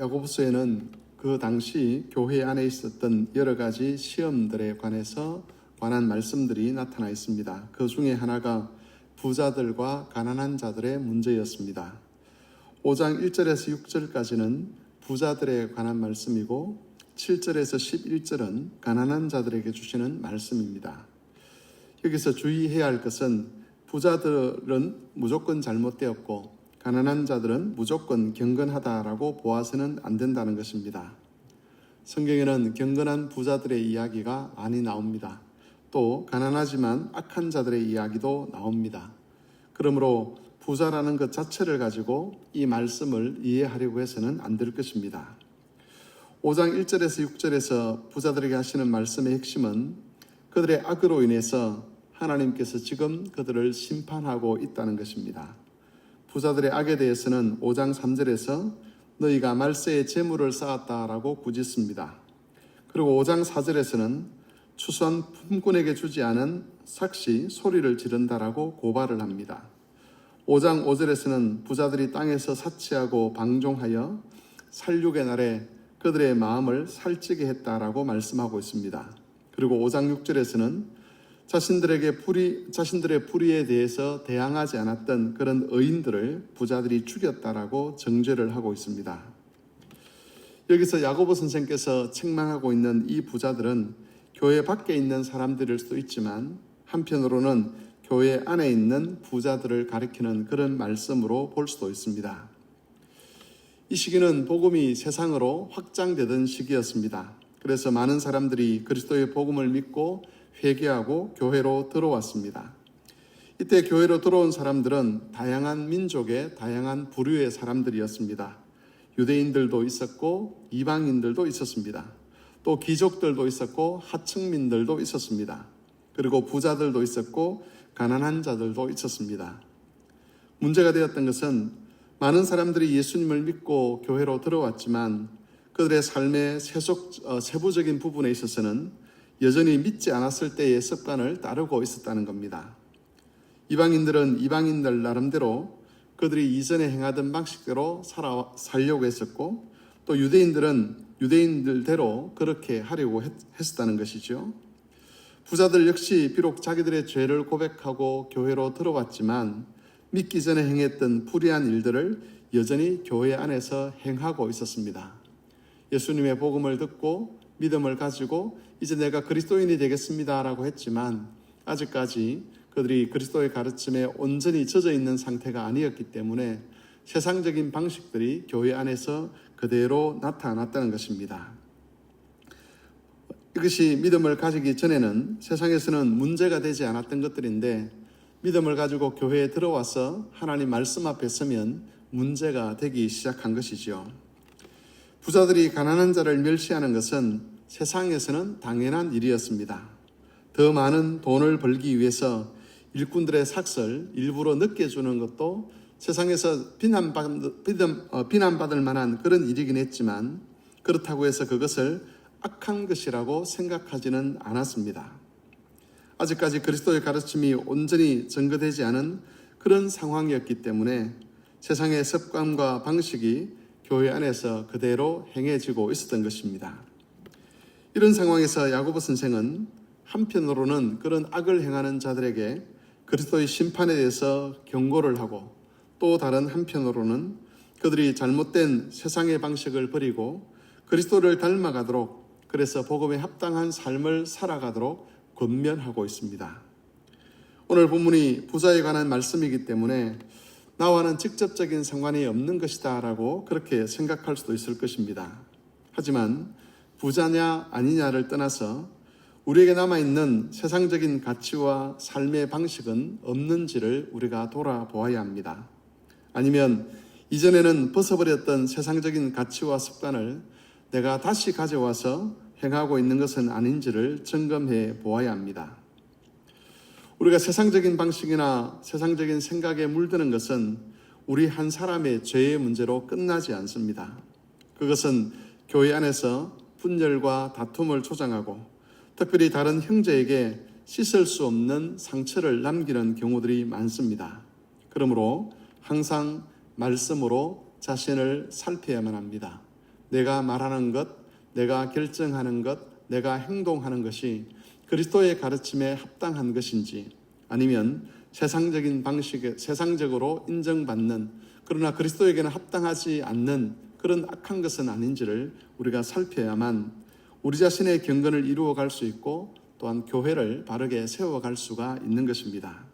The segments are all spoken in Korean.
야고보서에는 그 당시 교회 안에 있었던 여러 가지 시험들에 관한 말씀들이 나타나 있습니다. 그 중에 하나가 부자들과 가난한 자들의 문제였습니다. 5장 1절에서 6절까지는 부자들에 관한 말씀이고 7절에서 11절은 가난한 자들에게 주시는 말씀입니다. 여기서 주의해야 할 것은 부자들은 무조건 잘못되었고 가난한 자들은 무조건 경건하다라고 보아서는 안 된다는 것입니다. 성경에는 경건한 부자들의 이야기가 많이 나옵니다. 또 가난하지만 악한 자들의 이야기도 나옵니다. 그러므로 부자라는 것 자체를 가지고 이 말씀을 이해하려고 해서는 안 될 것입니다. 5장 1절에서 6절에서 부자들에게 하시는 말씀의 핵심은 그들의 악으로 인해서 하나님께서 지금 그들을 심판하고 있다는 것입니다. 부자들의 악에 대해서는 5장 3절에서 너희가 말세에 재물을 쌓았다라고 꾸짖습니다. 그리고 5장 4절에서는 추수한 품꾼에게 주지 않은 삭시 소리를 지른다라고 고발을 합니다. 5장 5절에서는 부자들이 땅에서 사치하고 방종하여 살육의 날에 그들의 마음을 살찌게 했다라고 말씀하고 있습니다. 그리고 5장 6절에서는 자신들의 불의에 대해서 대항하지 않았던 그런 의인들을 부자들이 죽였다라고 정죄를 하고 있습니다. 여기서 야고보 선생께서 책망하고 있는 이 부자들은 교회 밖에 있는 사람들일 수도 있지만 한편으로는 교회 안에 있는 부자들을 가리키는 그런 말씀으로 볼 수도 있습니다. 이 시기는 복음이 세상으로 확장되던 시기였습니다. 그래서 많은 사람들이 그리스도의 복음을 믿고 회개하고 교회로 들어왔습니다. 이때 교회로 들어온 사람들은 다양한 민족의 다양한 부류의 사람들이었습니다. 유대인들도 있었고 이방인들도 있었습니다. 또 귀족들도 있었고 하층민들도 있었습니다. 그리고 부자들도 있었고 가난한 자들도 있었습니다. 문제가 되었던 것은 많은 사람들이 예수님을 믿고 교회로 들어왔지만 그들의 삶의 세부적인 부분에 있어서는 여전히 믿지 않았을 때의 습관을 따르고 있었다는 겁니다. 이방인들은 이방인들 나름대로 그들이 이전에 행하던 방식대로 살려고 했었고 또 유대인들은 유대인들대로 그렇게 하려고 했었다는 것이죠. 부자들 역시 비록 자기들의 죄를 고백하고 교회로 들어왔지만 믿기 전에 행했던 불의한 일들을 여전히 교회 안에서 행하고 있었습니다. 예수님의 복음을 듣고 믿음을 가지고 이제 내가 그리스도인이 되겠습니다 라고 했지만 아직까지 그들이 그리스도의 가르침에 온전히 젖어 있는 상태가 아니었기 때문에 세상적인 방식들이 교회 안에서 그대로 나타났다는 것입니다. 이것이 믿음을 가지기 전에는 세상에서는 문제가 되지 않았던 것들인데 믿음을 가지고 교회에 들어와서 하나님 말씀 앞에 서면 문제가 되기 시작한 것이죠. 부자들이 가난한 자를 멸시하는 것은 세상에서는 당연한 일이었습니다. 더 많은 돈을 벌기 위해서 일꾼들의 삭설 일부러 늦게 주는 것도 세상에서 비난받을 만한 그런 일이긴 했지만 그렇다고 해서 그것을 악한 것이라고 생각하지는 않았습니다. 아직까지 그리스도의 가르침이 온전히 증거되지 않은 그런 상황이었기 때문에 세상의 습관과 방식이 교회 안에서 그대로 행해지고 있었던 것입니다. 이런 상황에서 야고보 선생은 한편으로는 그런 악을 행하는 자들에게 그리스도의 심판에 대해서 경고를 하고 또 다른 한편으로는 그들이 잘못된 세상의 방식을 버리고 그리스도를 닮아가도록 그래서 복음에 합당한 삶을 살아가도록 권면하고 있습니다. 오늘 본문이 부자에 관한 말씀이기 때문에 나와는 직접적인 상관이 없는 것이다 라고 그렇게 생각할 수도 있을 것입니다. 하지만 부자냐 아니냐를 떠나서 우리에게 남아있는 세상적인 가치와 삶의 방식은 없는지를 우리가 돌아보아야 합니다. 아니면 이전에는 벗어버렸던 세상적인 가치와 습관을 내가 다시 가져와서 행하고 있는 것은 아닌지를 점검해 보아야 합니다. 우리가 세상적인 방식이나 세상적인 생각에 물드는 것은 우리 한 사람의 죄의 문제로 끝나지 않습니다. 그것은 교회 안에서 분열과 다툼을 조장하고 특별히 다른 형제에게 씻을 수 없는 상처를 남기는 경우들이 많습니다. 그러므로 항상 말씀으로 자신을 살펴야만 합니다. 내가 말하는 것, 내가 결정하는 것, 내가 행동하는 것이 그리스도의 가르침에 합당한 것인지, 아니면 세상적인 방식에 세상적으로 인정받는 그러나 그리스도에게는 합당하지 않는 그런 악한 것은 아닌지를 우리가 살펴야만 우리 자신의 경건을 이루어갈 수 있고 또한 교회를 바르게 세워갈 수가 있는 것입니다.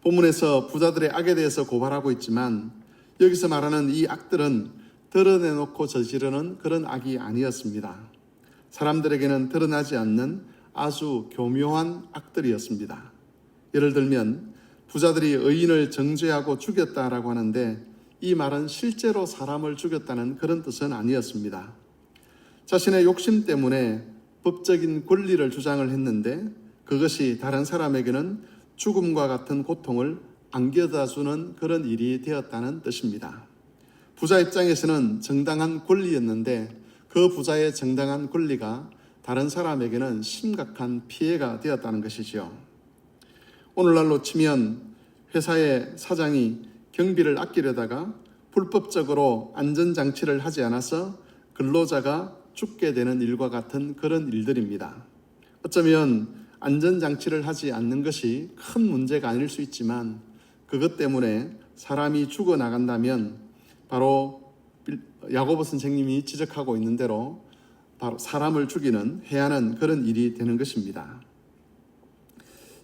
본문에서 부자들의 악에 대해서 고발하고 있지만 여기서 말하는 이 악들은 드러내놓고 저지르는 그런 악이 아니었습니다. 사람들에게는 드러나지 않는 아주 교묘한 악들이었습니다. 예를 들면 부자들이 의인을 정죄하고 죽였다라고 하는데 이 말은 실제로 사람을 죽였다는 그런 뜻은 아니었습니다. 자신의 욕심 때문에 법적인 권리를 주장을 했는데 그것이 다른 사람에게는 죽음과 같은 고통을 안겨다주는 그런 일이 되었다는 뜻입니다. 부자 입장에서는 정당한 권리였는데 그 부자의 정당한 권리가 다른 사람에게는 심각한 피해가 되었다는 것이지요. 오늘날로 치면 회사의 사장이 경비를 아끼려다가 불법적으로 안전장치를 하지 않아서 근로자가 죽게 되는 일과 같은 그런 일들입니다. 어쩌면 안전장치를 하지 않는 것이 큰 문제가 아닐 수 있지만 그것 때문에 사람이 죽어나간다면 바로 야고보 선생님이 지적하고 있는 대로 바로 사람을 죽이는 해하는 그런 일이 되는 것입니다.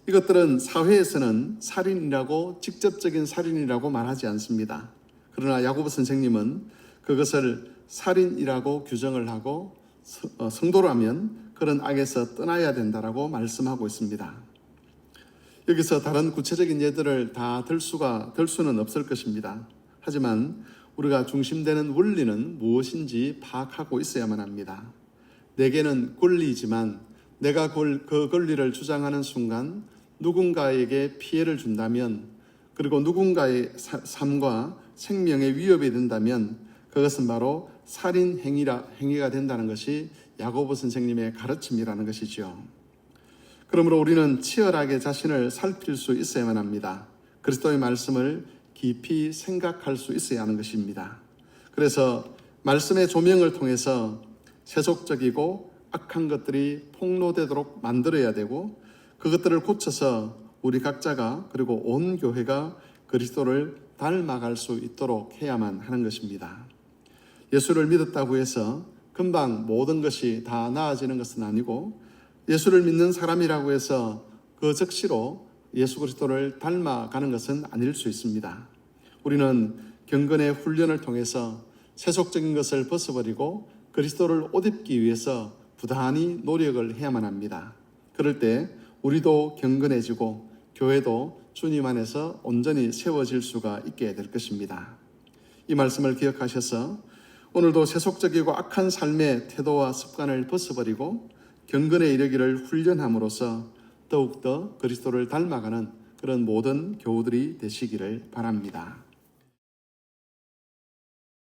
이것들은 사회에서는 살인이라고 직접적인 살인이라고 말하지 않습니다. 그러나 야고보 선생님은 그것을 살인이라고 규정을 하고 성도라면 그런 악에서 떠나야 된다라고 말씀하고 있습니다. 여기서 다른 구체적인 예들을 다 들 수는 없을 것입니다. 하지만 우리가 중심되는 원리는 무엇인지 파악하고 있어야만 합니다. 내게는 권리이지만 내가 그 권리를 주장하는 순간 누군가에게 피해를 준다면 그리고 누군가의 삶과 생명에 위협이 된다면 그것은 바로 살인 행위가 된다는 것이 야고보 선생님의 가르침이라는 것이지요. 그러므로 우리는 치열하게 자신을 살필 수 있어야만 합니다. 그리스도의 말씀을 깊이 생각할 수 있어야 하는 것입니다. 그래서 말씀의 조명을 통해서 세속적이고 악한 것들이 폭로되도록 만들어야 되고 그것들을 고쳐서 우리 각자가 그리고 온 교회가 그리스도를 닮아갈 수 있도록 해야만 하는 것입니다. 예수를 믿었다고 해서 금방 모든 것이 다 나아지는 것은 아니고 예수를 믿는 사람이라고 해서 그 즉시로 예수 그리스도를 닮아가는 것은 아닐 수 있습니다. 우리는 경건의 훈련을 통해서 세속적인 것을 벗어버리고 그리스도를 옷 입기 위해서 부단히 노력을 해야만 합니다. 그럴 때 우리도 경건해지고 교회도 주님 안에서 온전히 세워질 수가 있게 될 것입니다. 이 말씀을 기억하셔서 오늘도 세속적이고 악한 삶의 태도와 습관을 벗어버리고 경건에 이르기를 훈련함으로써 더욱더 그리스도를 닮아가는 그런 모든 교우들이 되시기를 바랍니다.